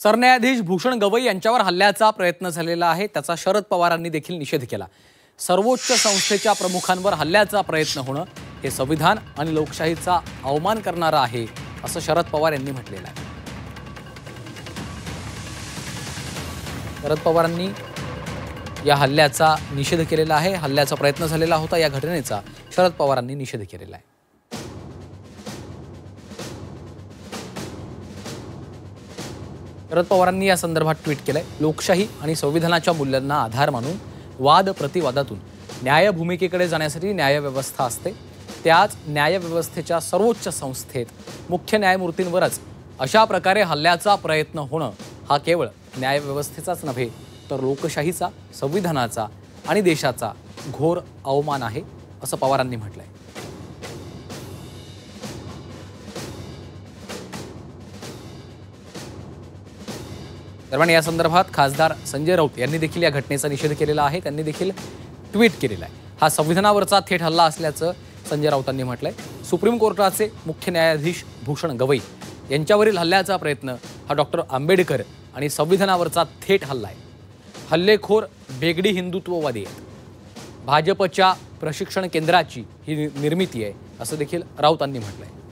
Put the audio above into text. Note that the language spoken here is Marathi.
सरन्यायाधीश भूषण गवई यांच्यावर हल्ल्याचा प्रयत्न झालेला आहे, त्याचा शरद पवारांनी देखील निषेध केला। सर्वोच्च संस्थेच्या प्रमुखांवर हल्ल्याचा प्रयत्न होणं हे संविधान आणि लोकशाहीचा अवमान करणारा आहे, असं शरद पवार यांनी म्हटलेलं आहे। शरद पवारांनी या हल्ल्याचा निषेध केलेला आहे। हल्ल्याचा प्रयत्न झालेला होता, या घटनेचा शरद पवारांनी निषेध केलेला आहे। शरद पवारांनी या संदर्भात ट्विट केलंय। लोकशाही आणि संविधानाच्या मूल्यांना आधार मानून वाद प्रतिवादातून न्याय भूमिकेकडे जाण्यासाठी न्यायव्यवस्था असते। त्याच न्यायव्यवस्थेच्या सर्वोच्च संस्थेत मुख्य न्यायमूर्तींवरच अशा प्रकारे हल्ल्याचा प्रयत्न होणं हा केवळ न्यायव्यवस्थेचाच नव्हे तर लोकशाहीचा, संविधानाचा आणि देशाचा घोर अवमान आहे, असं पवारांनी म्हटलंय। दरम्यान या संदर्भात खासदार संजय राऊत यांनी देखील या घटनेचा निषेध केलेला आहे। त्यांनी देखील ट्विट केलेला आहे। हा संविधानावरचा थेट हल्ला असल्याचं संजय राऊतांनी म्हटलंय। सुप्रीम कोर्टाचे मुख्य न्यायाधीश भूषण गवई यांच्यावरील हल्ल्याचा प्रयत्न हा डॉक्टर आंबेडकर आणि संविधानावरचा थेट हल्ला आहे। हल्लेखोर बेगडी हिंदुत्ववादी आहेत। भाजपच्या प्रशिक्षण केंद्राची ही निर्मिती आहे, असं देखील राऊतांनी म्हटलंय।